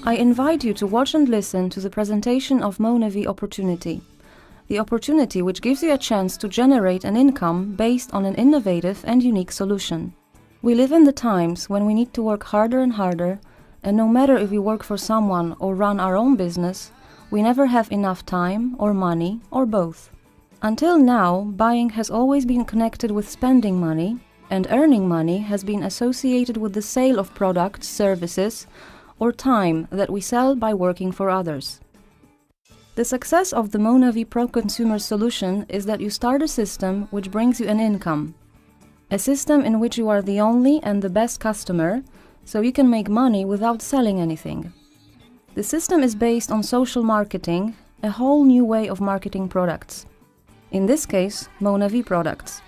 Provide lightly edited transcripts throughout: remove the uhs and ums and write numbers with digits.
I invite you to watch and listen to the presentation of Monavie Opportunity. The opportunity which gives you a chance to generate an income based on an innovative and unique solution. We live in the times when we need to work harder and harder, and no matter if we work for someone or run our own business, we never have enough time or money or both. Until now, buying has always been connected with spending money, and earning money has been associated with the sale of products, services, or time that we sell by working for others. The success of the Monavie pro-consumer solution is that you start a system which brings you an income. A system in which you are the only and the best customer, so you can make money without selling anything. The system is based on social marketing, a whole new way of marketing products. In this case, Monavie products.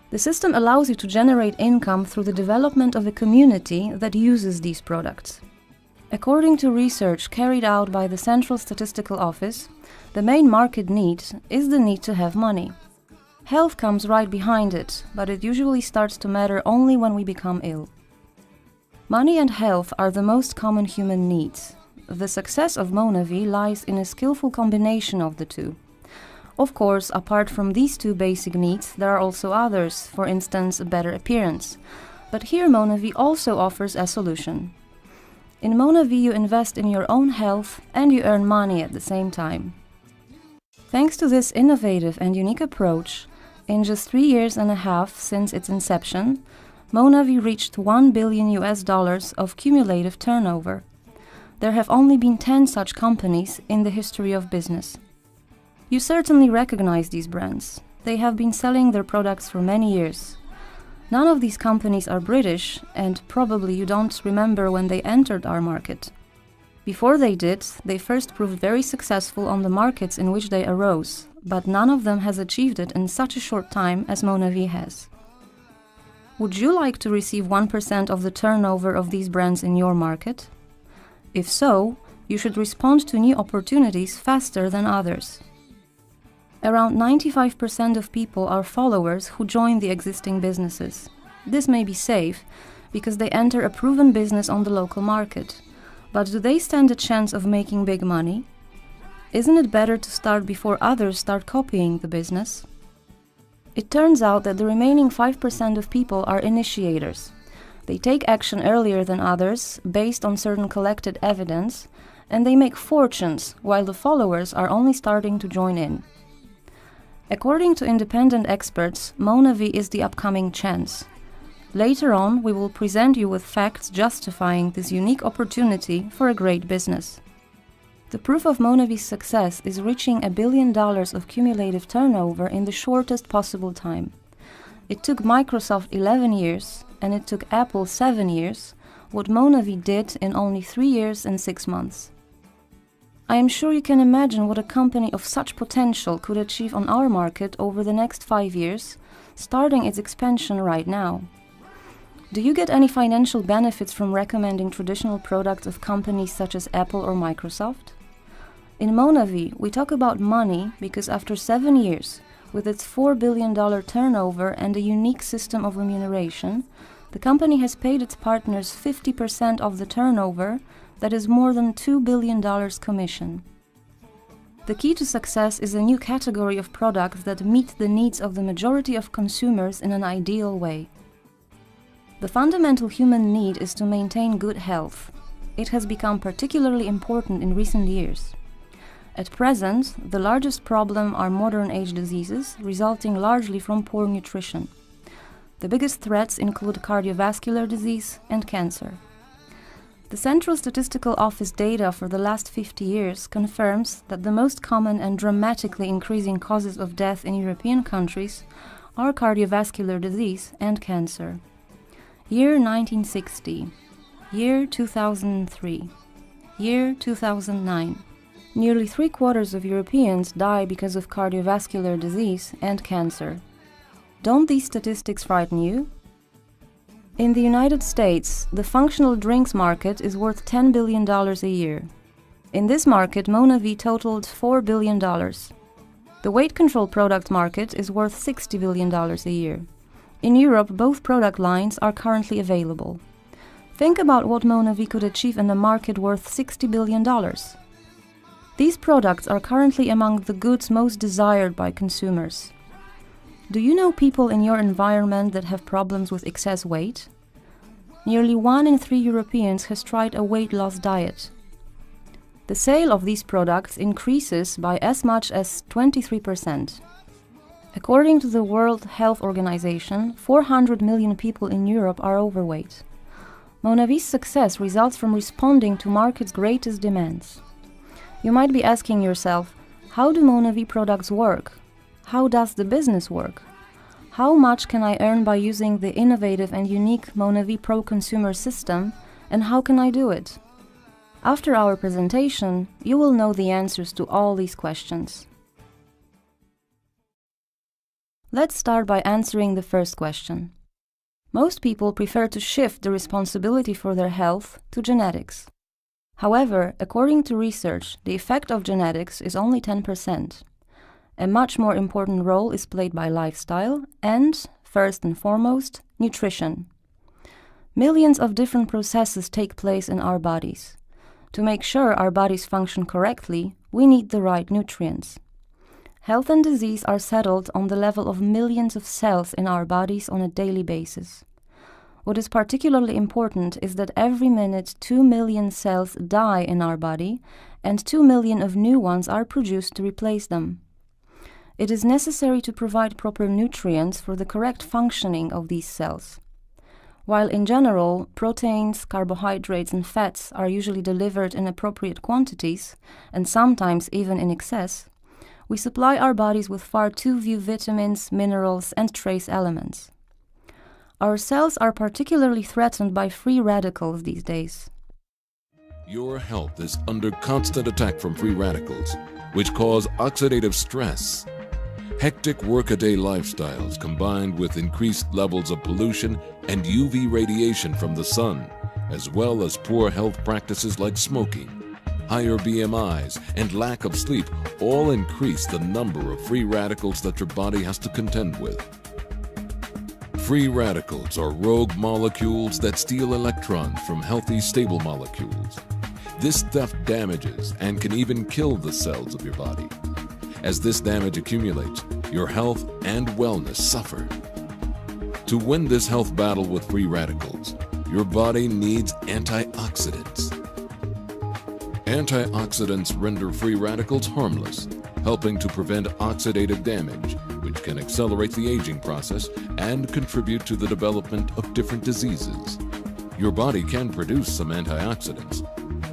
The system allows you to generate income through the development of a community that uses these products. According to research carried out by the Central Statistical Office, the main market need is the need to have money. Health comes right behind it, but it usually starts to matter only when we become ill. Money and health are the most common human needs. The success of Monavie lies in a skillful combination of the two. Of course, apart from these two basic needs, there are also others, for instance, a better appearance. But here Monavie also offers a solution. In Monavie, you invest in your own health and you earn money at the same time. Thanks to this innovative and unique approach, in just 3 years and a half since its inception, Monavie reached $1 billion of cumulative turnover. There have only been 10 such companies in the history of business. You certainly recognize these brands. They have been selling their products for many years. None of these companies are British, and probably you don't remember when they entered our market. Before they did, they first proved very successful on the markets in which they arose, but none of them has achieved it in such a short time as Monavie has. Would you like to receive 1% of the turnover of these brands in your market? If so, you should respond to new opportunities faster than others. Around 95% of people are followers who join the existing businesses. This may be safe, because they enter a proven business on the local market. But do they stand a chance of making big money? Isn't it better to start before others start copying the business? It turns out that the remaining 5% of people are initiators. They take action earlier than others, based on certain collected evidence, and they make fortunes, while the followers are only starting to join in. According to independent experts, Monavie is the upcoming chance. Later on, we will present you with facts justifying this unique opportunity for a great business. The proof of Monavie's success is reaching $1 billion of cumulative turnover in the shortest possible time. It took Microsoft 11 years, and it took Apple 7 years, what Monavie did in only 3 years and 6 months. I am sure you can imagine what a company of such potential could achieve on our market over the next 5 years, starting its expansion right now. Do you get any financial benefits from recommending traditional products of companies such as Apple or Microsoft? In Monavie, we talk about money because after 7 years, with its $4 billion turnover and a unique system of remuneration, the company has paid its partners 50% of the turnover. That is more than $2 billion commission. The key to success is a new category of products that meet the needs of the majority of consumers in an ideal way. The fundamental human need is to maintain good health. It has become particularly important in recent years. At present, the largest problem are modern age diseases, resulting largely from poor nutrition. The biggest threats include cardiovascular disease and cancer. The Central Statistical Office data for the last 50 years confirms that the most common and dramatically increasing causes of death in European countries are cardiovascular disease and cancer. Year 1960, year 2003, year 2009. Nearly 3/4 of Europeans die because of cardiovascular disease and cancer. Don't these statistics frighten you? In the United States, the functional drinks market is worth $10 billion a year. In this market, Monavie totaled $4 billion. The weight control product market is worth $60 billion a year. In Europe, both product lines are currently available. Think about what Monavie could achieve in a market worth $60 billion. These products are currently among the goods most desired by consumers. Do you know people in your environment that have problems with excess weight? Nearly 1 in 3 Europeans has tried a weight loss diet. The sale of these products increases by as much as 23%. According to the World Health Organization, 400 million people in Europe are overweight. Monavie's success results from responding to market's greatest demands. You might be asking yourself, how do Monavie products work? How does the business work? How much can I earn by using the innovative and unique Monavie Pro Consumer system, and how can I do it? After our presentation, you will know the answers to all these questions. Let's start by answering the first question. Most people prefer to shift the responsibility for their health to genetics. However, according to research, the effect of genetics is only 10%. A much more important role is played by lifestyle and, first and foremost, nutrition. Millions of different processes take place in our bodies. To make sure our bodies function correctly, we need the right nutrients. Health and disease are settled on the level of millions of cells in our bodies on a daily basis. What is particularly important is that every minute 2 million cells die in our body and 2 million of new ones are produced to replace them. It is necessary to provide proper nutrients for the correct functioning of these cells. While in general, proteins, carbohydrates and fats are usually delivered in appropriate quantities, and sometimes even in excess, we supply our bodies with far too few vitamins, minerals and trace elements. Our cells are particularly threatened by free radicals these days. Your health is under constant attack from free radicals, which cause oxidative stress. Hectic workaday lifestyles combined with increased levels of pollution and UV radiation from the sun, as well as poor health practices like smoking, higher BMIs, and lack of sleep all increase the number of free radicals that your body has to contend with. Free radicals are rogue molecules that steal electrons from healthy, stable molecules. This theft damages and can even kill the cells of your body. As this damage accumulates, your health and wellness suffer. To win this health battle with free radicals, your body needs antioxidants. Antioxidants render free radicals harmless, helping to prevent oxidative damage, which can accelerate the aging process and contribute to the development of different diseases. Your body can produce some antioxidants,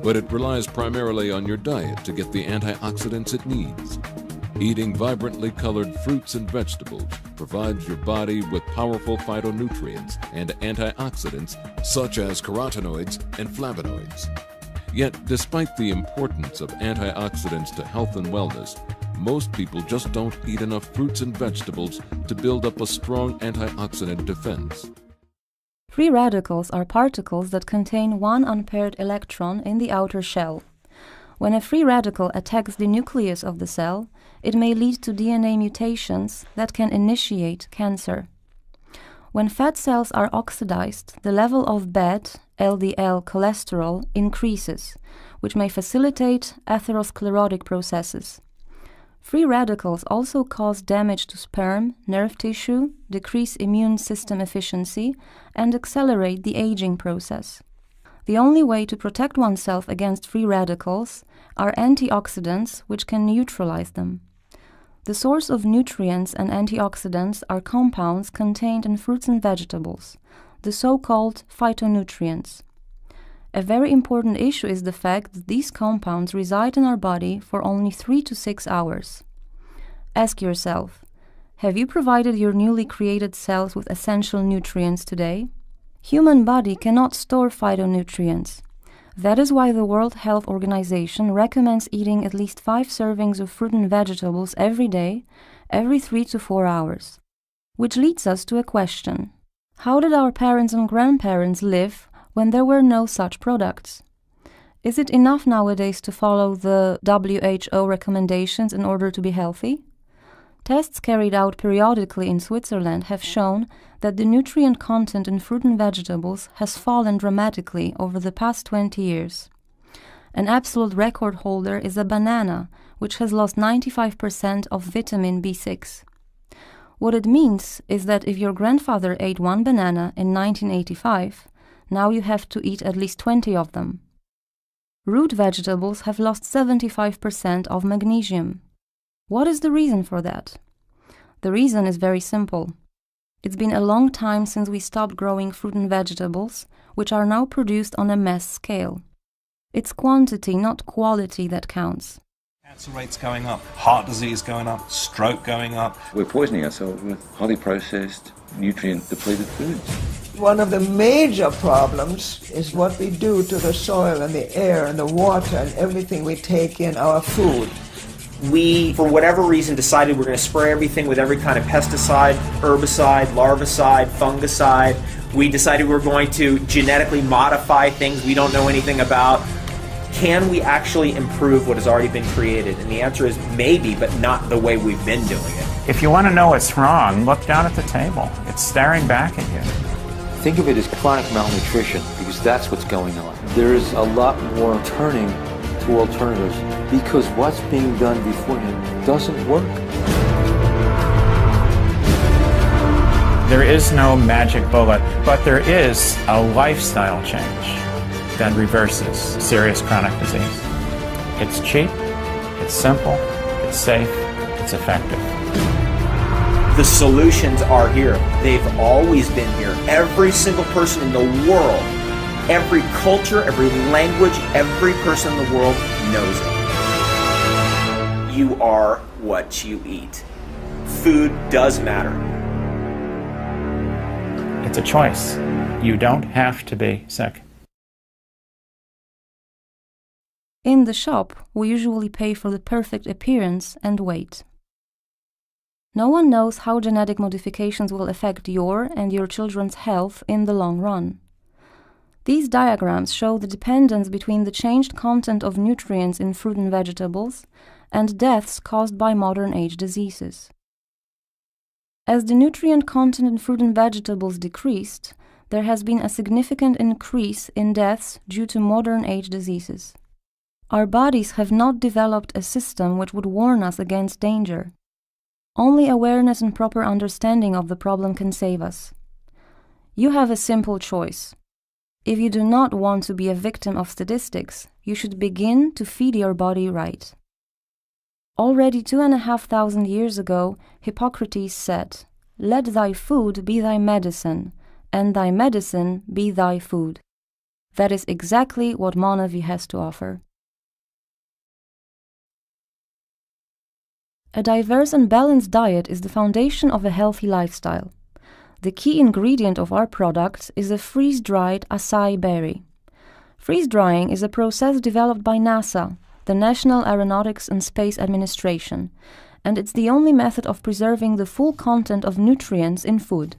but it relies primarily on your diet to get the antioxidants it needs. Eating vibrantly colored fruits and vegetables provides your body with powerful phytonutrients and antioxidants such as carotenoids and flavonoids. Yet, despite the importance of antioxidants to health and wellness, most people just don't eat enough fruits and vegetables to build up a strong antioxidant defense. Free radicals are particles that contain one unpaired electron in the outer shell. When a free radical attacks the nucleus of the cell, it may lead to DNA mutations that can initiate cancer. When fat cells are oxidized, the level of bad LDL cholesterol increases, which may facilitate atherosclerotic processes. Free radicals also cause damage to sperm, nerve tissue, decrease immune system efficiency, and accelerate the aging process. The only way to protect oneself against free radicals are antioxidants, which can neutralize them. The source of nutrients and antioxidants are compounds contained in fruits and vegetables, the so-called phytonutrients. A very important issue is the fact that these compounds reside in our body for only 3 to 6 hours. Ask yourself, have you provided your newly created cells with essential nutrients today? Human body cannot store phytonutrients. That is why the World Health Organization recommends eating at least 5 servings of fruit and vegetables every day, every 3 to 4 hours. Which leads us to a question. How did our parents and grandparents live when there were no such products? Is it enough nowadays to follow the WHO recommendations in order to be healthy? Tests carried out periodically in Switzerland have shown that the nutrient content in fruit and vegetables has fallen dramatically over the past 20 years. An absolute record holder is a banana, which has lost 95% of vitamin B6. What it means is that if your grandfather ate one banana in 1985, now you have to eat at least 20 of them. Root vegetables have lost 75% of magnesium. What is the reason for that? The reason is very simple. It's been a long time since we stopped growing fruit and vegetables, which are now produced on a mass scale. It's quantity, not quality, that counts. Cancer rates going up, heart disease going up, stroke going up. We're poisoning ourselves with highly processed, nutrient-depleted foods. One of the major problems is what we do to the soil and the air and the water and everything we take in our food. We, for whatever reason, decided we're going to spray everything with every kind of pesticide, herbicide, larvicide, fungicide. We decided we're going to genetically modify things we don't know anything about. Can we actually improve what has already been created? And the answer is maybe, but not the way we've been doing it. If you want to know what's wrong, look down at the table. It's staring back at you. Think of it as chronic malnutrition, because that's what's going on. There's a lot more turning to alternatives, because what's being done beforehand doesn't work. There is no magic bullet, but there is a lifestyle change that reverses serious chronic disease. It's cheap, it's simple, it's safe, it's effective. The solutions are here. They've always been here. Every single person in the world, every culture, every language, every person in the world knows it. You are what you eat. Food does matter. It's a choice. You don't have to be sick. In the shop, we usually pay for the perfect appearance and weight. No one knows how genetic modifications will affect your and your children's health in the long run. These diagrams show the dependence between the changed content of nutrients in fruit and vegetables and deaths caused by modern age diseases. As the nutrient content in fruit and vegetables decreased, there has been a significant increase in deaths due to modern age diseases. Our bodies have not developed a system which would warn us against danger. Only awareness and proper understanding of the problem can save us. You have a simple choice. If you do not want to be a victim of statistics, you should begin to feed your body right. Already 2,500 years ago, Hippocrates said, "Let thy food be thy medicine, and thy medicine be thy food." That is exactly what Monavie has to offer. A diverse and balanced diet is the foundation of a healthy lifestyle. The key ingredient of our products is a freeze-dried acai berry. Freeze-drying is a process developed by NASA, the National Aeronautics and Space Administration, and it's the only method of preserving the full content of nutrients in food.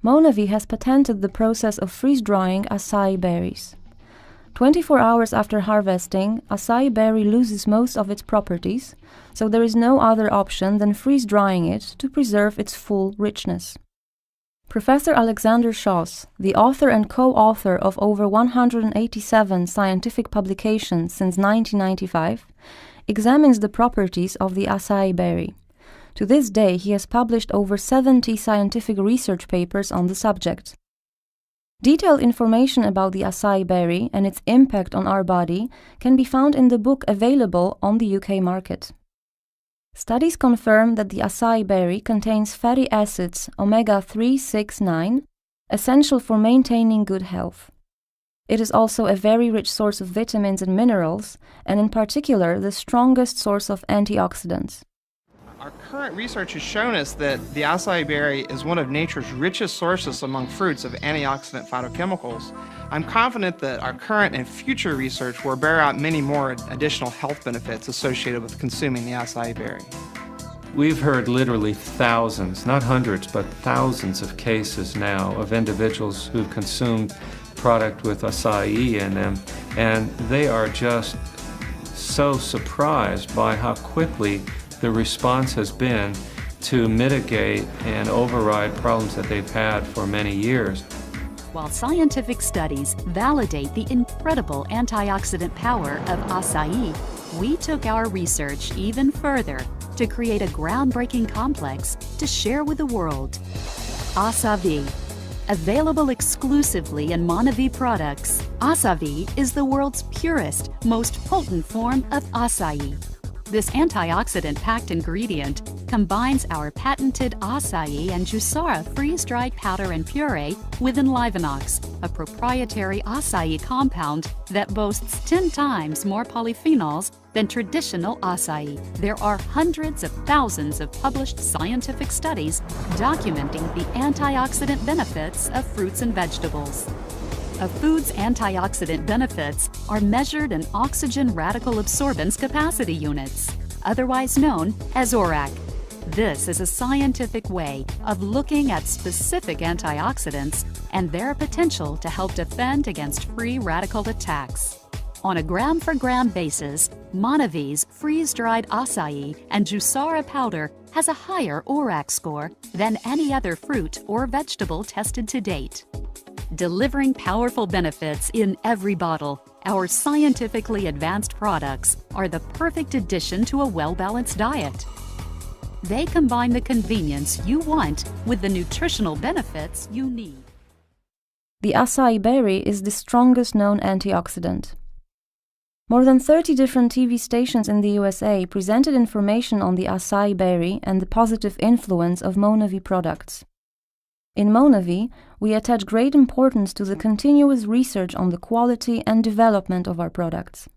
Monavie has patented the process of freeze-drying acai berries. 24 hours after harvesting, acai berry loses most of its properties, so there is no other option than freeze-drying it to preserve its full richness. Professor Alexander Schoss, the author and co-author of over 187 scientific publications since 1995, examines the properties of the acai berry. To this day, he has published over 70 scientific research papers on the subject. Detailed information about the acai berry and its impact on our body can be found in the book available on the UK market. Studies confirm that the acai berry contains fatty acids omega-3, 6, 9, essential for maintaining good health. It is also a very rich source of vitamins and minerals, and in particular the strongest source of antioxidants. Our current research has shown us that the acai berry is one of nature's richest sources among fruits of antioxidant phytochemicals. I'm confident that our current and future research will bear out many more additional health benefits associated with consuming the acai berry. We've heard literally thousands, not hundreds, but thousands of cases now of individuals who've consumed product with acai in them And they are just so surprised by how quickly the response has been to mitigate and override problems that they've had for many years. While scientific studies validate the incredible antioxidant power of acai, we took our research even further to create a groundbreaking complex to share with the world. Acai. Available exclusively in Monavie products, acai is the world's purest, most potent form of acai. This antioxidant-packed ingredient combines our patented acai and jussara freeze-dried powder and puree with Enlivenox, a proprietary acai compound that boasts 10 times more polyphenols than traditional acai. There are hundreds of thousands of published scientific studies documenting the antioxidant benefits of fruits and vegetables. A food's antioxidant benefits are measured in oxygen radical absorbance capacity units, otherwise known as ORAC. This is a scientific way of looking at specific antioxidants and their potential to help defend against free radical attacks. On a gram-for-gram basis, Monavie's freeze-dried acai and jussara powder has a higher ORAC score than any other fruit or vegetable tested to date. Delivering powerful benefits in every bottle, our scientifically advanced products are the perfect addition to a well-balanced diet. They combine the convenience you want with the nutritional benefits you need. The acai berry is the strongest known antioxidant. More than 30 different TV stations in the USA presented information on the acai berry and the positive influence of Monavie products. In Monavie, we attach great importance to the continuous research on the quality and development of our products.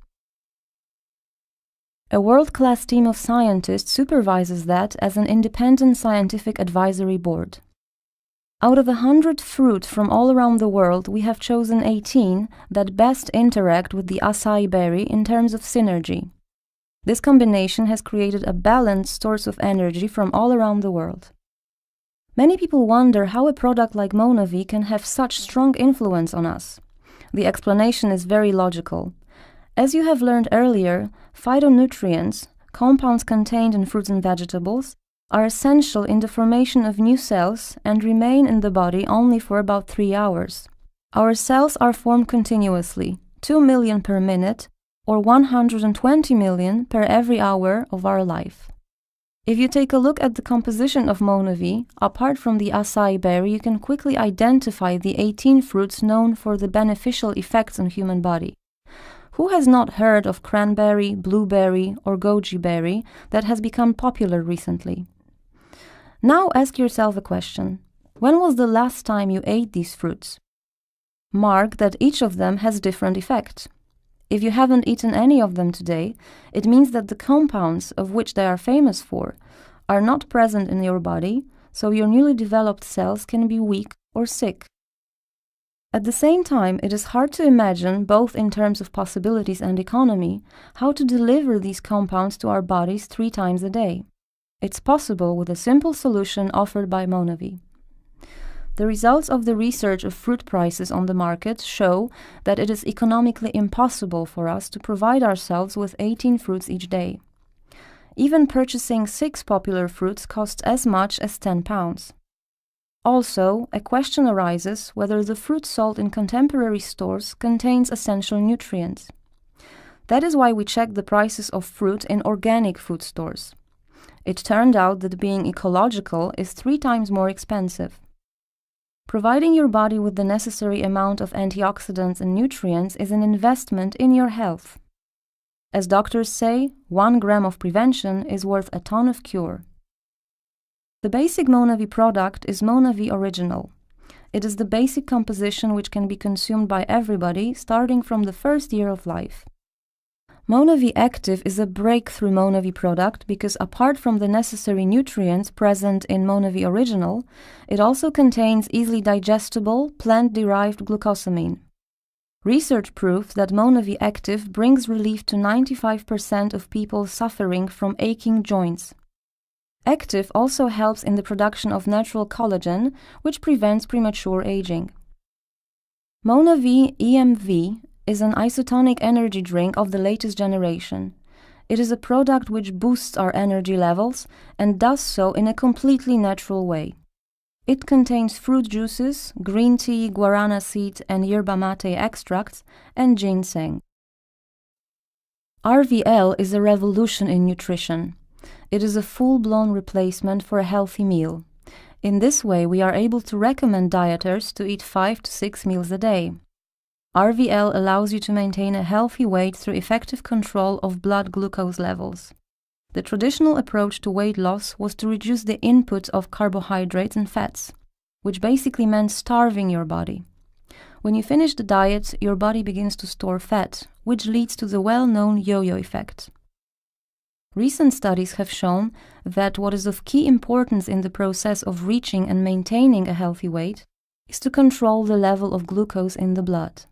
A world-class team of scientists supervises that as an independent scientific advisory board. Out of 100 fruit from all around the world, we have chosen 18 that best interact with the acai berry in terms of synergy. This combination has created a balanced source of energy from all around the world. Many people wonder how a product like Monavie can have such strong influence on us. The explanation is very logical. As you have learned earlier, phytonutrients, compounds contained in fruits and vegetables, are essential in the formation of new cells and remain in the body only for about 3 hours. Our cells are formed continuously, 2 million per minute, or 120 million per every hour of our life. If you take a look at the composition of Monavie, apart from the acai berry, you can quickly identify the 18 fruits known for the beneficial effects on human body. Who has not heard of cranberry, blueberry, or goji berry that has become popular recently? Now ask yourself a question. When was the last time you ate these fruits? Mark that each of them has different effects. If you haven't eaten any of them today, it means that the compounds of which they are famous for are not present in your body, so your newly developed cells can be weak or sick. At the same time, it is hard to imagine, both in terms of possibilities and economy, how to deliver these compounds to our bodies 3 times a day. It's possible with a simple solution offered by Monavie. The results of the research of fruit prices on the market show that it is economically impossible for us to provide ourselves with 18 fruits each day. Even purchasing 6 popular fruits costs as much as £10. Also, a question arises whether the fruit sold in contemporary stores contains essential nutrients. That is why we check the prices of fruit in organic food stores. It turned out that being ecological is 3 times more expensive. Providing your body with the necessary amount of antioxidants and nutrients is an investment in your health. As doctors say, 1 gram of prevention is worth a ton of cure. The basic Monavie product is Monavie Original. It is the basic composition which can be consumed by everybody starting from the first year of life. Monavie Active is a breakthrough Monavie product because apart from the necessary nutrients present in Monavie Original, it also contains easily digestible, plant-derived glucosamine. Research proves that Monavie Active brings relief to 95% of people suffering from aching joints. Active also helps in the production of natural collagen, which prevents premature aging. Monavie EMV is an isotonic energy drink of the latest generation. It is a product which boosts our energy levels and does so in a completely natural way. It contains fruit juices, green tea, guarana seed and yerba mate extracts, and ginseng. RVL is a revolution in nutrition. It is a full-blown replacement for a healthy meal. In this way, we are able to recommend dieters to eat 5 to 6 meals a day. RVL allows you to maintain a healthy weight through effective control of blood glucose levels. The traditional approach to weight loss was to reduce the input of carbohydrates and fats, which basically meant starving your body. When you finish the diet, your body begins to store fat, which leads to the well-known yo-yo effect. Recent studies have shown that what is of key importance in the process of reaching and maintaining a healthy weight is to control the level of glucose in the blood.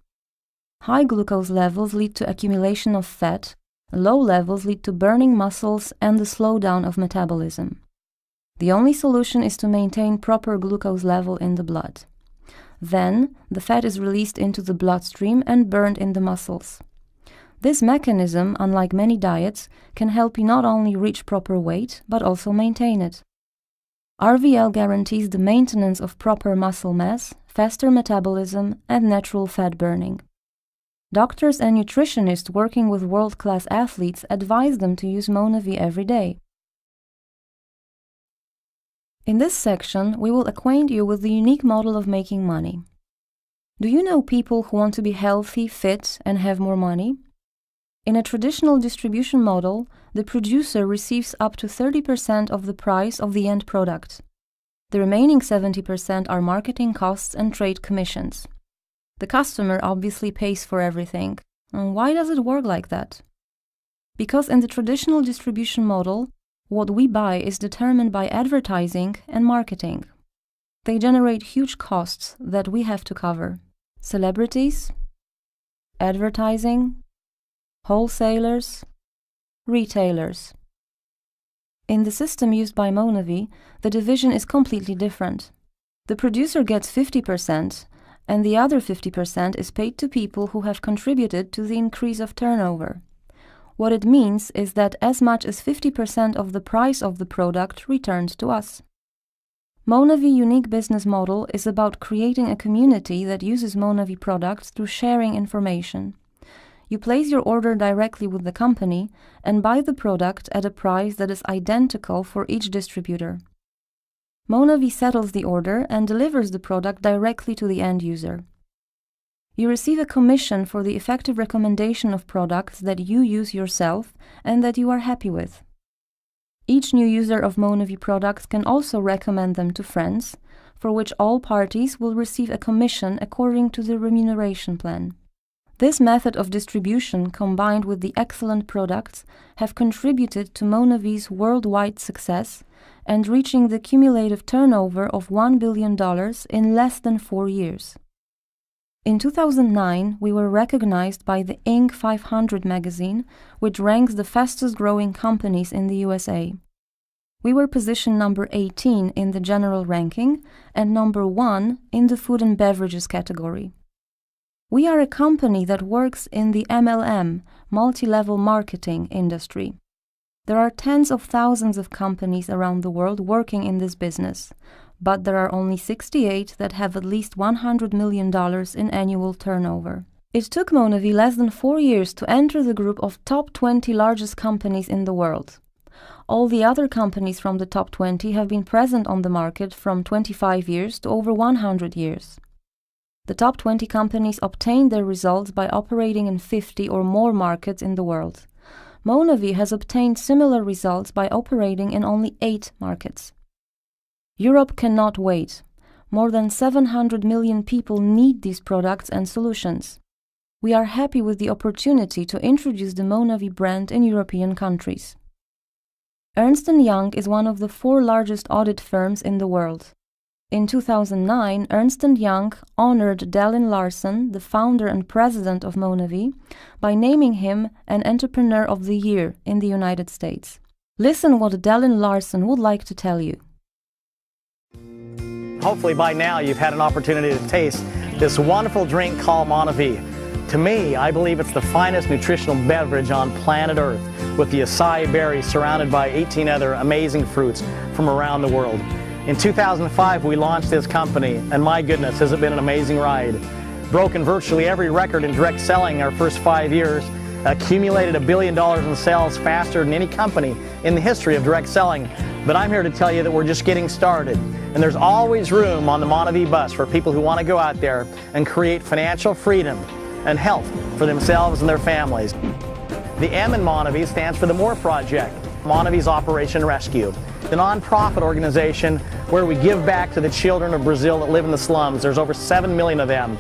High glucose levels lead to accumulation of fat, low levels lead to burning muscles and the slowdown of metabolism. The only solution is to maintain proper glucose level in the blood. Then, the fat is released into the bloodstream and burned in the muscles. This mechanism, unlike many diets, can help you not only reach proper weight, but also maintain it. RVL guarantees the maintenance of proper muscle mass, faster metabolism, and natural fat burning. Doctors and nutritionists working with world-class athletes advise them to use Monavie every day. In this section, we will acquaint you with the unique model of making money. Do you know people who want to be healthy, fit, and have more money? In a traditional distribution model, the producer receives up to 30% of the price of the end product. The remaining 70% are marketing costs and trade commissions. The customer obviously pays for everything. And why does it work like that? Because in the traditional distribution model, what we buy is determined by advertising and marketing. They generate huge costs that we have to cover. Celebrities, advertising, wholesalers, retailers. In the system used by Monavie, the division is completely different. The producer gets 50%, and the other 50% is paid to people who have contributed to the increase of turnover. What it means is that as much as 50% of the price of the product returns to us. Monavie's unique business model is about creating a community that uses Monavie products through sharing information. You place your order directly with the company and buy the product at a price that is identical for each distributor. Monavie settles the order and delivers the product directly to the end user. You receive a commission for the effective recommendation of products that you use yourself and that you are happy with. Each new user of Monavie products can also recommend them to friends, for which all parties will receive a commission according to the remuneration plan. This method of distribution, combined with the excellent products, have contributed to Monavie's worldwide success and reaching the cumulative turnover of $1 billion in less than 4 years. In 2009, we were recognized by the Inc. 500 magazine, which ranks the fastest-growing companies in the USA. We were positioned number 18 in the general ranking and number 1 in the food and beverages category. We are a company that works in the MLM, multi-level marketing industry. There are tens of thousands of companies around the world working in this business, but there are only 68 that have at least $100 million in annual turnover. It took Monavie less than 4 years to enter the group of top 20 largest companies in the world. All the other companies from the top 20 have been present on the market from 25 years to over 100 years. The top 20 companies obtained their results by operating in 50 or more markets in the world. Monavie has obtained similar results by operating in only 8 markets. Europe cannot wait. More than 700 million people need these products and solutions. We are happy with the opportunity to introduce the Monavie brand in European countries. Ernst & Young is one of the 4 largest audit firms in the world. In 2009, Ernst & Young honored Dallin Larson, the founder and president of Monavie, by naming him an Entrepreneur of the Year in the United States. Listen what Dallin Larson would like to tell you. Hopefully by now you've had an opportunity to taste this wonderful drink called Monavie. To me, I believe it's the finest nutritional beverage on planet Earth, with the acai berry surrounded by 18 other amazing fruits from around the world. In 2005, we launched this company, and my goodness, has it been an amazing ride. Broken virtually every record in direct selling our first 5 years, accumulated $1 billion in sales faster than any company in the history of direct selling. But I'm here to tell you that we're just getting started. And there's always room on the Monavie bus for people who want to go out there and create financial freedom and health for themselves and their families. The M in Monavie stands for the MORE Project, Monavie's Operation Rescue, the nonprofit organization where we give back to the children of Brazil that live in the slums. There's over 7 million of them.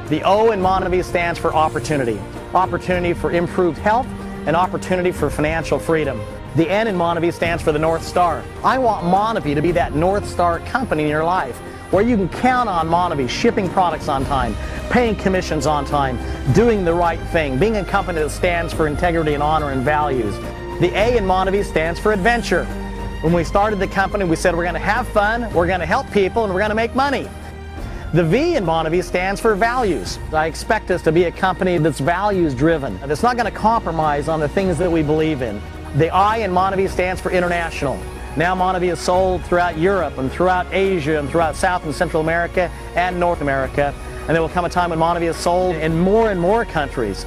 The O in Monavie stands for opportunity. Opportunity for improved health and opportunity for financial freedom. The N in Monavie stands for the North Star. I want Monavie to be that North Star company in your life, where you can count on Monavie shipping products on time, paying commissions on time, doing the right thing, being a company that stands for integrity and honor and values. The A in Monavie stands for adventure. When we started the company, we said we're going to have fun, we're going to help people, and we're going to make money. The V in Monavie stands for values. I expect us to be a company that's values driven, that's not going to compromise on the things that we believe in. The I in Monavie stands for international. Now Monavie is sold throughout Europe and throughout Asia and throughout South and Central America and North America. And there will come a time when Monavie is sold in more and more countries.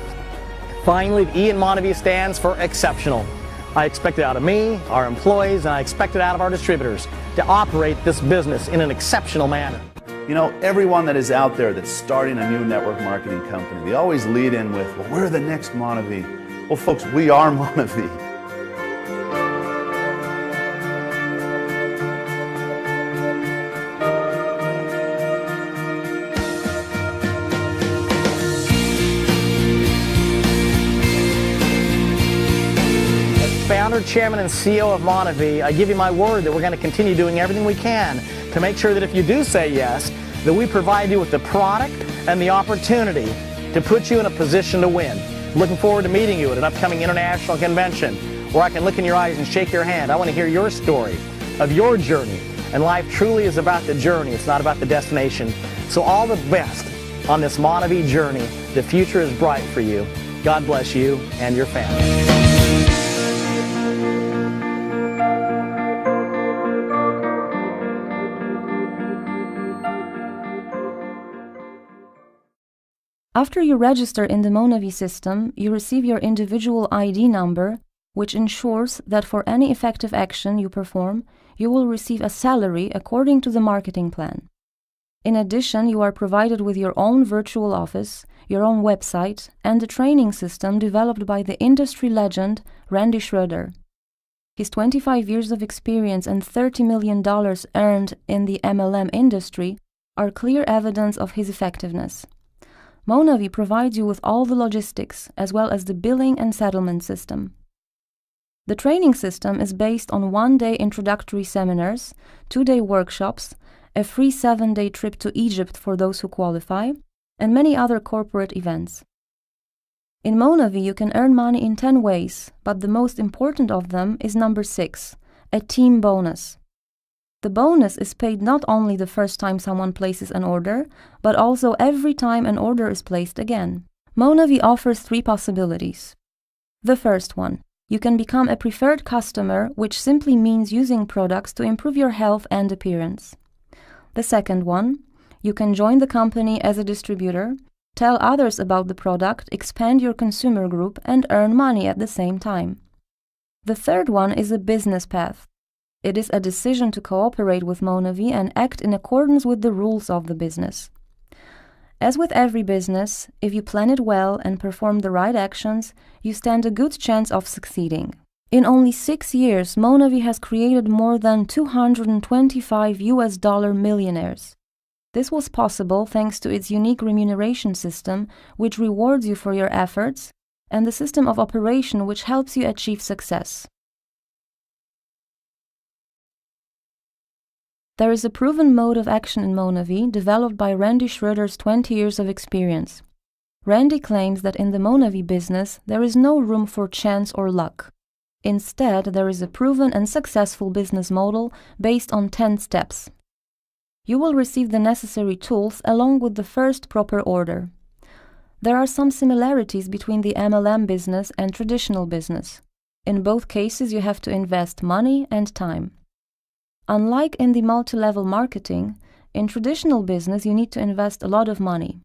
Finally, the E in Monavie stands for exceptional. I expect it out of me, our employees, and I expect it out of our distributors to operate this business in an exceptional manner. You know, everyone that is out there that's starting a new network marketing company, they always lead in with, well, we're the next Monavie. Well, folks, we are Monavie. Founder, Chairman, and CEO of Monavie, I give you my word that we're going to continue doing everything we can to make sure that if you do say yes, that we provide you with the product and the opportunity to put you in a position to win. Looking forward to meeting you at an upcoming international convention where I can look in your eyes and shake your hand. I want to hear your story of your journey. And life truly is about the journey. It's not about the destination. So all the best on this Monavie journey. The future is bright for you. God bless you and your family. After you register in the Monavie system, you receive your individual ID number, which ensures that for any effective action you perform, you will receive a salary according to the marketing plan. In addition, you are provided with your own virtual office, your own website, and a training system developed by the industry legend Randy Schroeder. His 25 years of experience and $30 million earned in the MLM industry are clear evidence of his effectiveness. Monavie provides you with all the logistics, as well as the billing and settlement system. The training system is based on 1-day introductory seminars, 2-day workshops, a free 7-day trip to Egypt for those who qualify, and many other corporate events. In Monavie, you can earn money in 10 ways, but the most important of them is number 6, a team bonus. The bonus is paid not only the first time someone places an order, but also every time an order is placed again. Monavie offers 3 possibilities. The first one, you can become a preferred customer, which simply means using products to improve your health and appearance. The second one, you can join the company as a distributor, tell others about the product, expand your consumer group, and earn money at the same time. The third one is a business path. It is a decision to cooperate with Monavie and act in accordance with the rules of the business. As with every business, if you plan it well and perform the right actions, you stand a good chance of succeeding. In only 6 years, Monavie has created more than 225 US dollar millionaires. This was possible thanks to its unique remuneration system, which rewards you for your efforts, and the system of operation which helps you achieve success. There is a proven mode of action in Monavie developed by Randy Schroeder's 20 years of experience. Randy claims that in the Monavie business there is no room for chance or luck. Instead, there is a proven and successful business model based on 10 steps. You will receive the necessary tools along with the first proper order. There are some similarities between the MLM business and traditional business. In both cases, you have to invest money and time. Unlike in the multi-level marketing, in traditional business you need to invest a lot of money.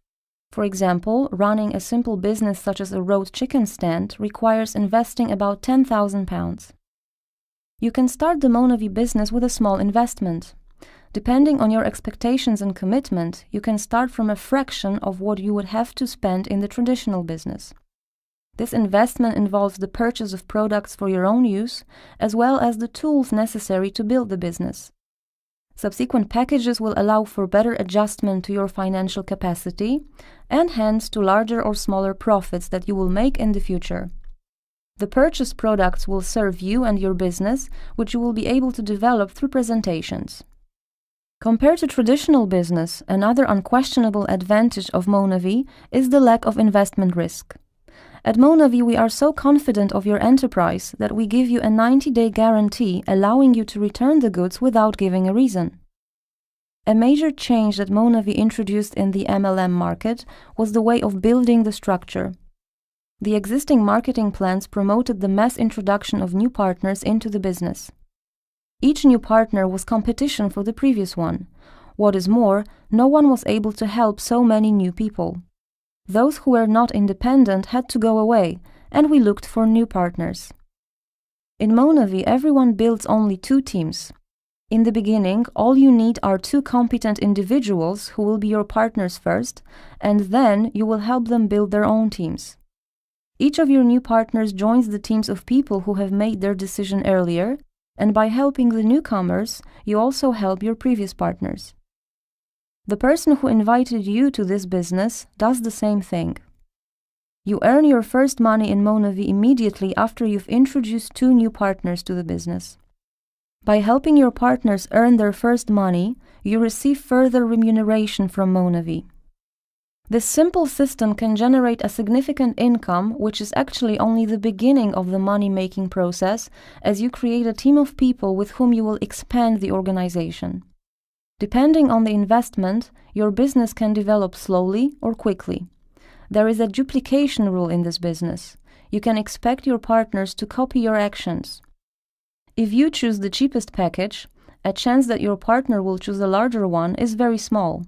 For example, running a simple business such as a road chicken stand requires investing about £10,000. You can start the Monavie business with a small investment. Depending on your expectations and commitment, you can start from a fraction of what you would have to spend in the traditional business. This investment involves the purchase of products for your own use, as well as the tools necessary to build the business. Subsequent packages will allow for better adjustment to your financial capacity and hence to larger or smaller profits that you will make in the future. The purchased products will serve you and your business, which you will be able to develop through presentations. Compared to traditional business, another unquestionable advantage of Monavie is the lack of investment risk. At Monavie, we are so confident of your enterprise that we give you a 90-day guarantee allowing you to return the goods without giving a reason. A major change that Monavie introduced in the MLM market was the way of building the structure. The existing marketing plans promoted the mass introduction of new partners into the business. Each new partner was competition for the previous one. What is more, no one was able to help so many new people. Those who were not independent had to go away, and we looked for new partners. In Monavie, everyone builds only 2 teams. In the beginning, all you need are 2 competent individuals who will be your partners first, and then you will help them build their own teams. Each of your new partners joins the teams of people who have made their decision earlier, and by helping the newcomers, you also help your previous partners. The person who invited you to this business does the same thing. You earn your first money in Monavie immediately after you've introduced 2 new partners to the business. By helping your partners earn their first money, you receive further remuneration from Monavie. This simple system can generate a significant income, which is actually only the beginning of the money-making process, as you create a team of people with whom you will expand the organization. Depending on the investment, your business can develop slowly or quickly. There is a duplication rule in this business. You can expect your partners to copy your actions. If you choose the cheapest package, a chance that your partner will choose a larger one is very small.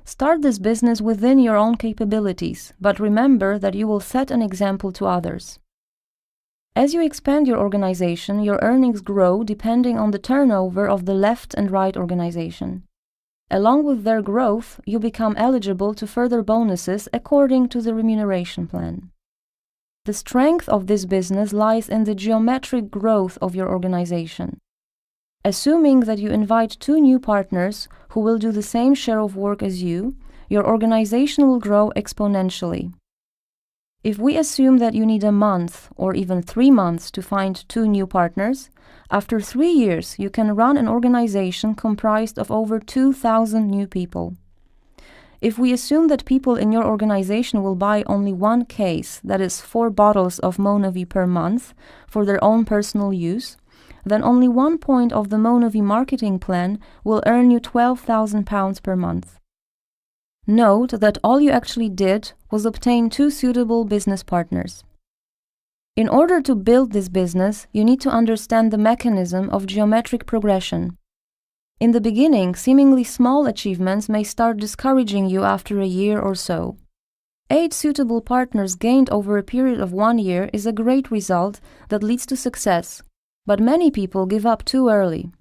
Start this business within your own capabilities, but remember that you will set an example to others. As you expand your organization, your earnings grow depending on the turnover of the left and right organization. Along with their growth, you become eligible to further bonuses according to the remuneration plan. The strength of this business lies in the geometric growth of your organization. Assuming that you invite 2 new partners who will do the same share of work as you, your organization will grow exponentially. If we assume that you need a month or even 3 months to find 2 new partners, after 3 years you can run an organization comprised of over 2,000 new people. If we assume that people in your organization will buy only 1 case, that is 4 bottles of Monavie per month, for their own personal use, then only 1 point of the Monavie marketing plan will earn you £12,000 per month. Note that all you actually did was obtain 2 suitable business partners. In order to build this business, you need to understand the mechanism of geometric progression. In the beginning, seemingly small achievements may start discouraging you after a year or so. 8 suitable partners gained over a period of 1 year is a great result that leads to success, but many people give up too early.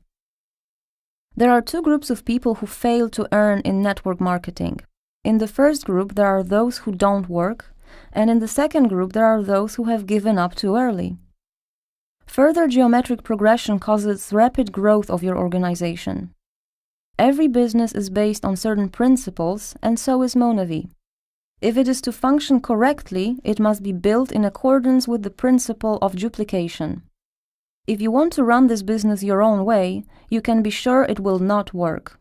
There are 2 groups of people who fail to earn in network marketing. In the first group, there are those who don't work, and in the second group, there are those who have given up too early. Further geometric progression causes rapid growth of your organization. Every business is based on certain principles, and so is Monavie. If it is to function correctly, it must be built in accordance with the principle of duplication. If you want to run this business your own way, you can be sure it will not work.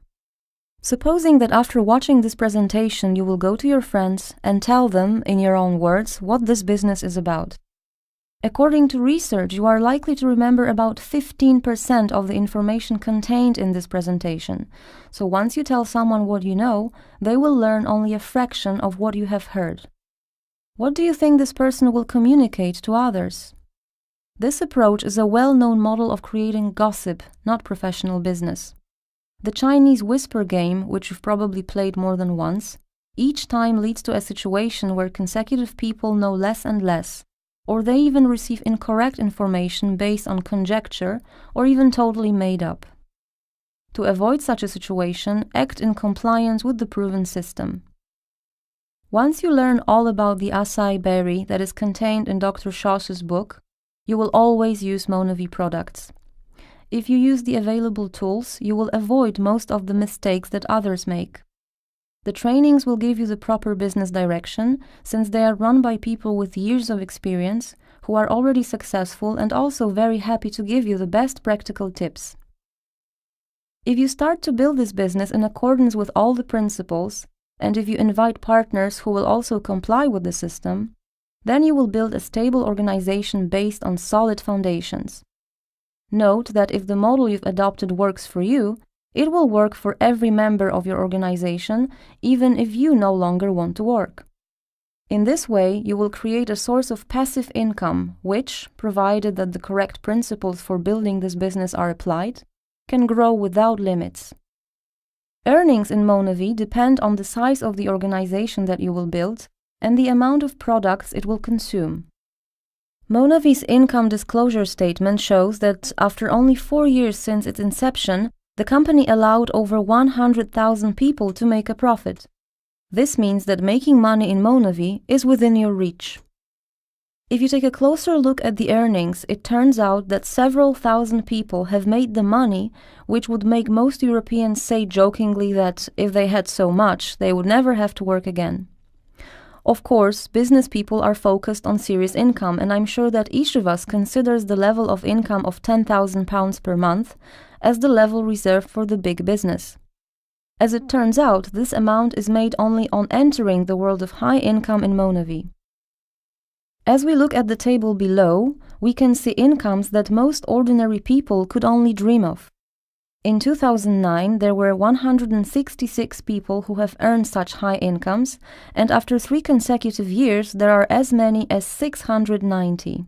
Supposing that after watching this presentation you will go to your friends and tell them, in your own words, what this business is about. According to research, you are likely to remember about 15% of the information contained in this presentation. So once you tell someone what you know, they will learn only a fraction of what you have heard. What do you think this person will communicate to others? This approach is a well-known model of creating gossip, not professional business. The Chinese whisper game, which you've probably played more than once, each time leads to a situation where consecutive people know less and less, or they even receive incorrect information based on conjecture or even totally made up. To avoid such a situation, act in compliance with the proven system. Once you learn all about the acai berry that is contained in Dr. Schoss's book, you will always use Monavie products. If you use the available tools, you will avoid most of the mistakes that others make. The trainings will give you the proper business direction, since they are run by people with years of experience who are already successful and also very happy to give you the best practical tips. If you start to build this business in accordance with all the principles, and if you invite partners who will also comply with the system, then you will build a stable organization based on solid foundations. Note that if the model you've adopted works for you, it will work for every member of your organization, even if you no longer want to work. In this way, you will create a source of passive income, which, provided that the correct principles for building this business are applied, can grow without limits. Earnings in Monavie depend on the size of the organization that you will build and the amount of products it will consume. Monavie's income disclosure statement shows that after only 4 years since its inception, the company allowed over 100,000 people to make a profit. This means that making money in Monavie is within your reach. If you take a closer look at the earnings, it turns out that several thousand people have made the money, which would make most Europeans say jokingly that if they had so much, they would never have to work again. Of course, business people are focused on serious income, and I'm sure that each of us considers the level of income of £10,000 per month as the level reserved for the big business. As it turns out, this amount is made only on entering the world of high income in Monavie. As we look at the table below, we can see incomes that most ordinary people could only dream of. In 2009, there were 166 people who have earned such high incomes, and after 3 consecutive years, there are as many as 690.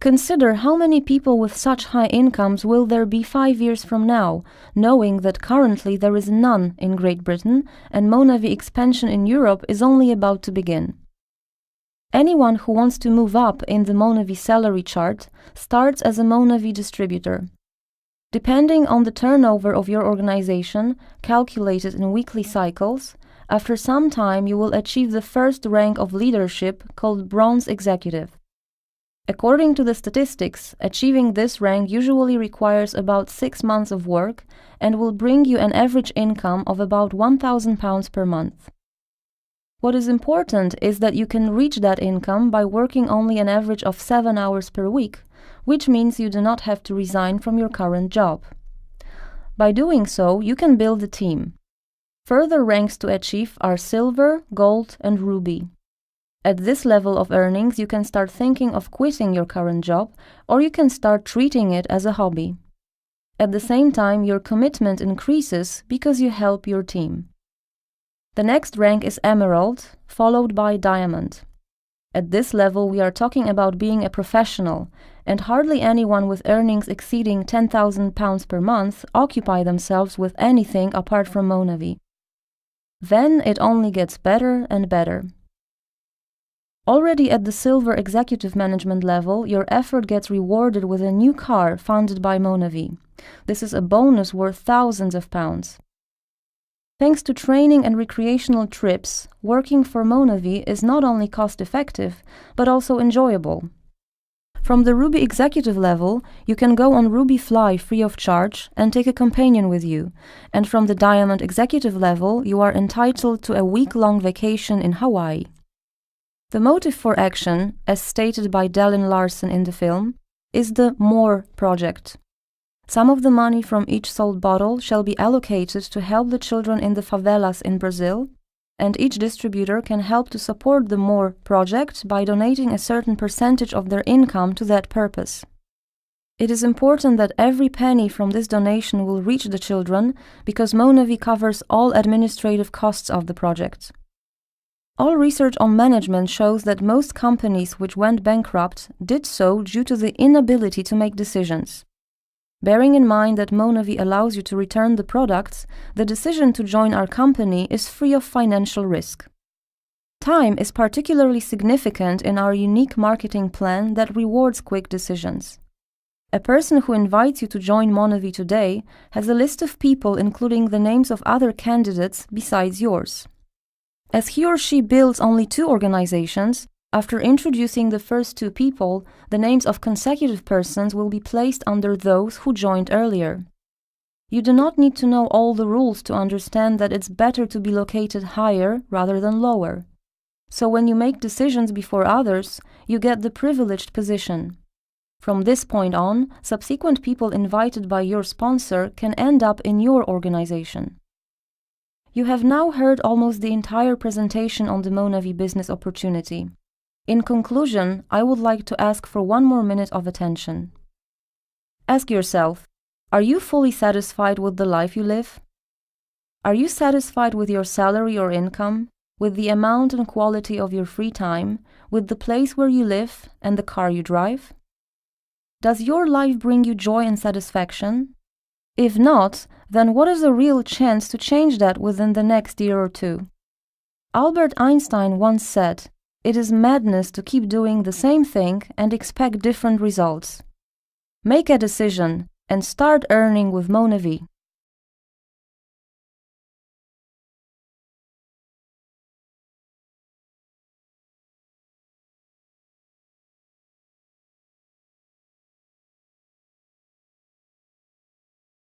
Consider how many people with such high incomes will there be 5 years from now, knowing that currently there is none in Great Britain and Monavie expansion in Europe is only about to begin. Anyone who wants to move up in the Monavie salary chart starts as a Monavie distributor. Depending on the turnover of your organization, calculated in weekly cycles, after some time you will achieve the first rank of leadership called Bronze Executive. According to the statistics, achieving this rank usually requires about 6 months of work and will bring you an average income of about £1,000 per month. What is important is that you can reach that income by working only an average of 7 hours per week, which means you do not have to resign from your current job. By doing so, you can build a team. Further ranks to achieve are Silver, Gold, and Ruby. At this level of earnings, you can start thinking of quitting your current job, or you can start treating it as a hobby. At the same time, your commitment increases because you help your team. The next rank is Emerald, followed by Diamond. At this level, we are talking about being a professional, and hardly anyone with earnings exceeding £10,000 per month occupy themselves with anything apart from Monavie. Then it only gets better and better. Already at the Silver Executive Management level, your effort gets rewarded with a new car funded by Monavie. This is a bonus worth thousands of pounds. Thanks to training and recreational trips, working for Monavie is not only cost-effective, but also enjoyable. From the Ruby Executive level, you can go on Ruby Fly free of charge and take a companion with you, and from the Diamond Executive level, you are entitled to a week-long vacation in Hawaii. The motive for action, as stated by Dallin Larson in the film, is the More project. Some of the money from each sold bottle shall be allocated to help the children in the favelas in Brazil, and each distributor can help to support the More project by donating a certain percentage of their income to that purpose. It is important that every penny from this donation will reach the children because Monavie covers all administrative costs of the project. All research on management shows that most companies which went bankrupt did so due to the inability to make decisions. Bearing in mind that Monavie allows you to return the products, the decision to join our company is free of financial risk. Time is particularly significant in our unique marketing plan that rewards quick decisions. A person who invites you to join Monavie today has a list of people including the names of other candidates besides yours. As he or she builds only 2 organizations, after introducing the first 2 people, the names of consecutive persons will be placed under those who joined earlier. You do not need to know all the rules to understand that it's better to be located higher rather than lower. So when you make decisions before others, you get the privileged position. From this point on, subsequent people invited by your sponsor can end up in your organization. You have now heard almost the entire presentation on the Monavie business opportunity. In conclusion, I would like to ask for 1 more minute of attention. Ask yourself, are you fully satisfied with the life you live? Are you satisfied with your salary or income, with the amount and quality of your free time, with the place where you live and the car you drive? Does your life bring you joy and satisfaction? If not, then what is a real chance to change that within the next year or 2? Albert Einstein once said, "It is madness to keep doing the same thing and expect different results." Make a decision and start earning with Monavie.